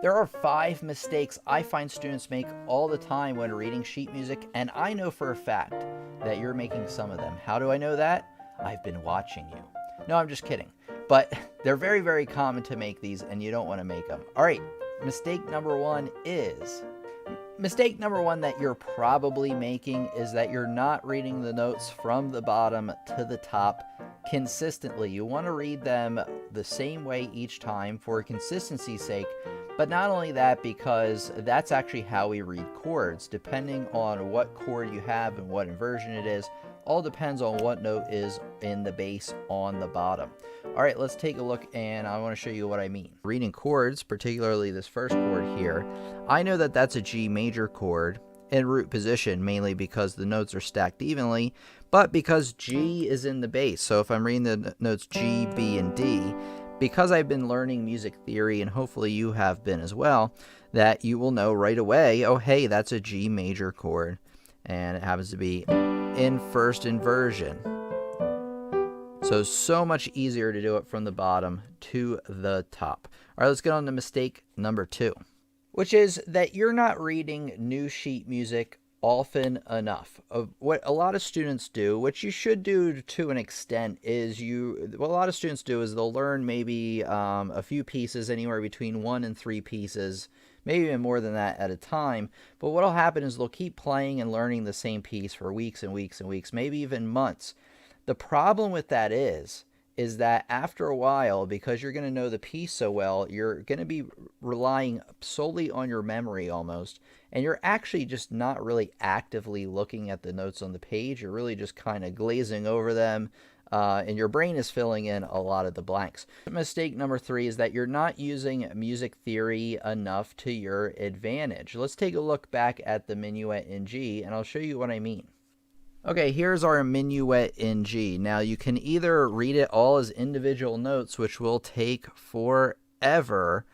There are 5 mistakes I find students make all the time when reading sheet music, and I know for a fact that you're making some of them. How do I know that? I've been watching you. No, I'm just kidding. But they're very, very common to make these, and you don't want to make them. All right, mistake number one that you're probably making is that you're not reading the notes from the bottom to the top consistently. You want to read them the same way each time for consistency's sake, but not only that, because that's actually how we read chords. Depending on what chord you have and what inversion it is, all depends on what note is in the bass on the bottom. All right, let's take a look, and I want to show you what I mean. Reading chords, particularly this first chord here, I know that that's a G major chord in root position, mainly because the notes are stacked evenly, but because G is in the bass. So if I'm reading the notes G, B, and D, because I've been learning music theory, and hopefully you have been as well, that you will know right away, oh hey, that's a G major chord, and it happens to be in first inversion. So much easier to do it from the bottom to the top. All right, let's get on to mistake number 2, which is that you're not reading new sheet music often enough. What a lot of students do, which you should do to an extent, is what a lot of students do is they'll learn maybe a few pieces, anywhere between 1 and 3 pieces, maybe even more than that at a time. But what will happen is they'll keep playing and learning the same piece for weeks and weeks and weeks, maybe even months. The problem with that is that after a while, because you're going to know the piece so well, you're going to be relying solely on your memory almost, and you're actually just not really actively looking at the notes on the page. You're really just kind of glazing over them, and your brain is filling in a lot of the blanks. Mistake number 3 is that you're not using music theory enough to your advantage. Let's take a look back at the minuet in G, and I'll show you what I mean. Okay, here's our minuet in G. Now, you can either read it all as individual notes, which will take forever,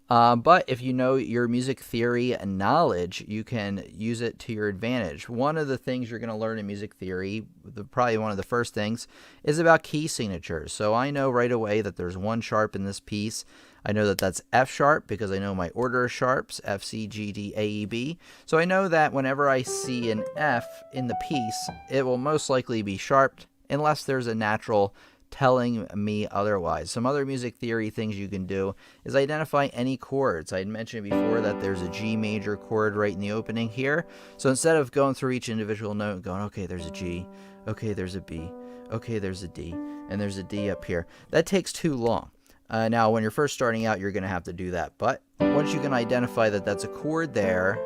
but if you know your music theory and knowledge, you can use it to your advantage. One of the things you're going to learn in music theory, probably one of the first things, is about key signatures. So I know right away that there's 1 sharp in this piece. I know that that's F sharp because I know my order of sharps, F, C, G, D, A, E, B. So I know that whenever I see an F in the piece, it will most likely be sharped unless there's a natural telling me otherwise. Some other music theory things you can do is identify any chords. I had mentioned before that there's a G major chord right in the opening here. So instead of going through each individual note and going, okay, there's a G, okay, there's a B, okay, there's a D, and there's a D up here, that takes too long. Now, when you're first starting out, you're going to have to do that. But once you can identify that that's a chord there,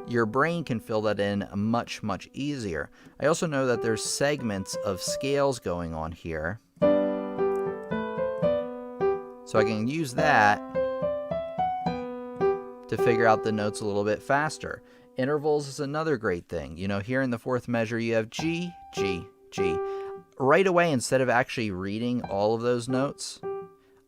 your brain can fill that in much, much easier. I also know that there's segments of scales going on here. So I can use that to figure out the notes a little bit faster. Intervals is another great thing. You know, here in the 4th measure, you have G, G, G. Right away, instead of actually reading all of those notes,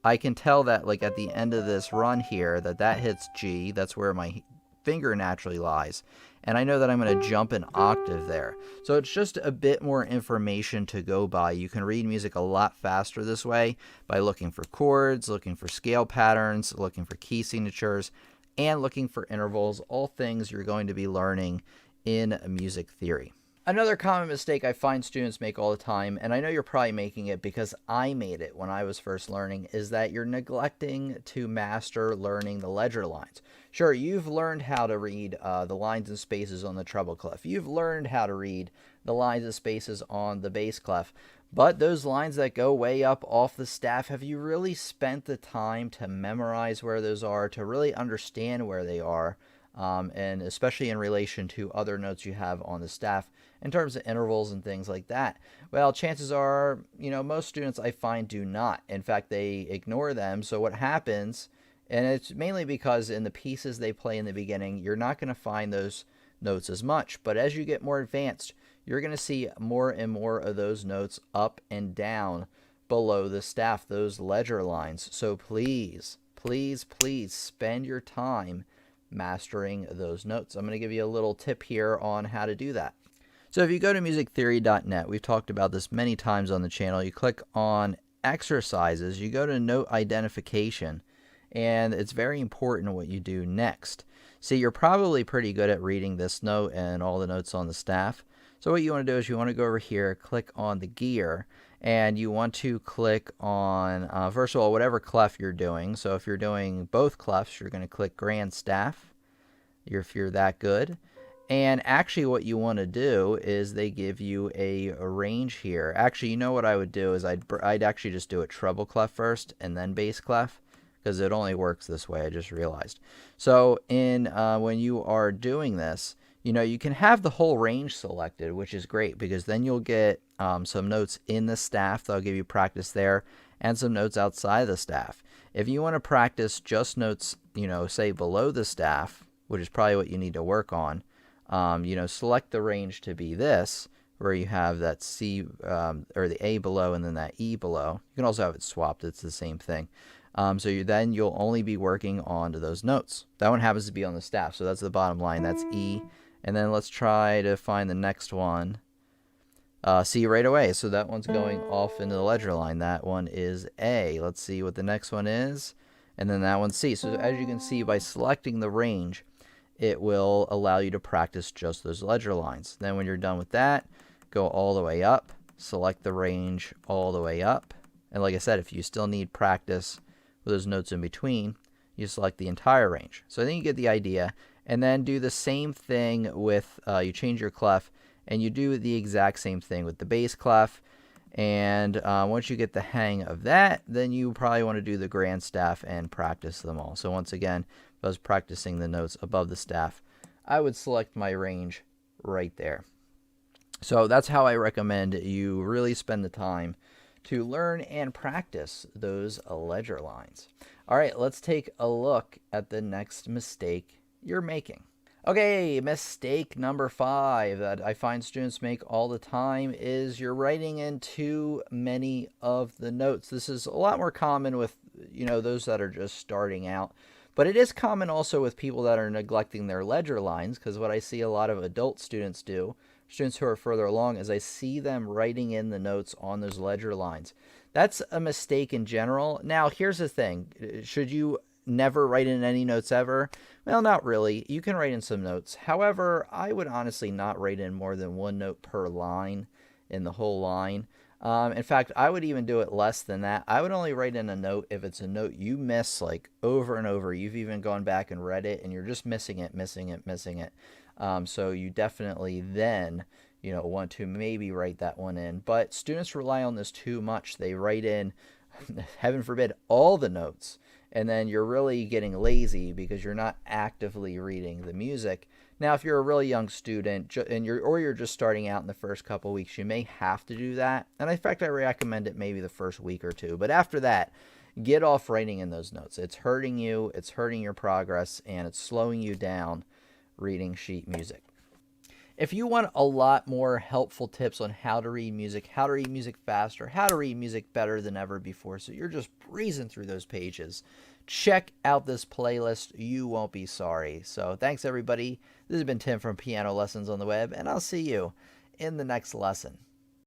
I can tell that, like, at the end of this run here, that hits G. That's where my finger naturally lies. And I know that I'm going to jump an octave there. So it's just a bit more information to go by. You can read music a lot faster this way by looking for chords, looking for scale patterns, looking for key signatures, and looking for intervals, all things you're going to be learning in music theory. Another common mistake I find students make all the time, and I know you're probably making it because I made it when I was first learning, is that you're neglecting to master learning the ledger lines. Sure, you've learned how to read the lines and spaces on the treble clef. You've learned how to read the lines and spaces on the bass clef. But those lines that go way up off the staff, have you really spent the time to memorize where those are, to really understand where they are? And especially in relation to other notes you have on the staff in terms of intervals and things like that. Well, chances are, most students I find do not. In fact, they ignore them. So what happens, and it's mainly because in the pieces they play in the beginning, you're not going to find those notes as much. But as you get more advanced, you're going to see more and more of those notes up and down below the staff, those ledger lines. So please, please, please spend your time mastering those notes. I'm going to give you a little tip here on how to do that. So if you go to musictheory.net, we've talked about this many times on the channel, you click on exercises, you go to note identification, and it's very important what you do next. See, you're probably pretty good at reading this note and all the notes on the staff. So what you want to do is you want to go over here, click on the gear, and you want to click on, first of all, whatever clef you're doing. So if you're doing both clefs, you're going to click grand staff, if you're that good. And actually what you want to do is they give you a range here. Actually, you know what I would do is I'd actually just do a treble clef first and then bass clef, because it only works this way, I just realized. So when you are doing this, you can have the whole range selected, which is great, because then you'll get some notes in the staff that'll give you practice there, and some notes outside the staff. If you want to practice just notes, say below the staff, which is probably what you need to work on, select the range to be this, where you have that C or the A below and then that E below. You can also have it swapped. It's the same thing. So you'll only be working on to those notes. That one happens to be on the staff, so that's the bottom line. That's E. And then let's try to find the next one. C right away. So that one's going off into the ledger line. That one is A. Let's see what the next one is. And then that one's C. So as you can see, by selecting the range, it will allow you to practice just those ledger lines. Then when you're done with that, go all the way up, select the range all the way up. And like I said, if you still need practice with those notes in between, you select the entire range. So I think you get the idea. And then do the same thing with, you change your clef, and you do the exact same thing with the bass clef. And once you get the hang of that, then you probably want to do the grand staff and practice them all. So once again, if I was practicing the notes above the staff, I would select my range right there. So that's how I recommend you really spend the time to learn and practice those ledger lines. All right, let's take a look at the next mistake you're making. Okay, mistake number 5 that I find students make all the time is you're writing in too many of the notes. This is a lot more common with, those that are just starting out. But it is common also with people that are neglecting their ledger lines, because what I see a lot of adult students do, students who are further along, is I see them writing in the notes on those ledger lines. That's a mistake in general. Now, here's the thing. Should you never write in any notes ever? Well, not really. You can write in some notes. However, I would honestly not write in more than one note per line in the whole line. In fact, I would even do it less than that. I would only write in a note if it's a note you miss like over and over. You've even gone back and read it and you're just missing it. So you definitely then, want to maybe write that one in. But students rely on this too much. They write in, heaven forbid, all the notes. And then you're really getting lazy because you're not actively reading the music. Now, if you're a really young student and you're just starting out in the first couple weeks, you may have to do that. And in fact, I recommend it maybe the first week or two. But after that, get off writing in those notes. It's hurting you, it's hurting your progress, and it's slowing you down reading sheet music. If you want a lot more helpful tips on how to read music faster, how to read music better than ever before, so you're just breezing through those pages, check out this playlist. You won't be sorry. So thanks, everybody. This has been Tim from Piano Lessons on the Web, and I'll see you in the next lesson.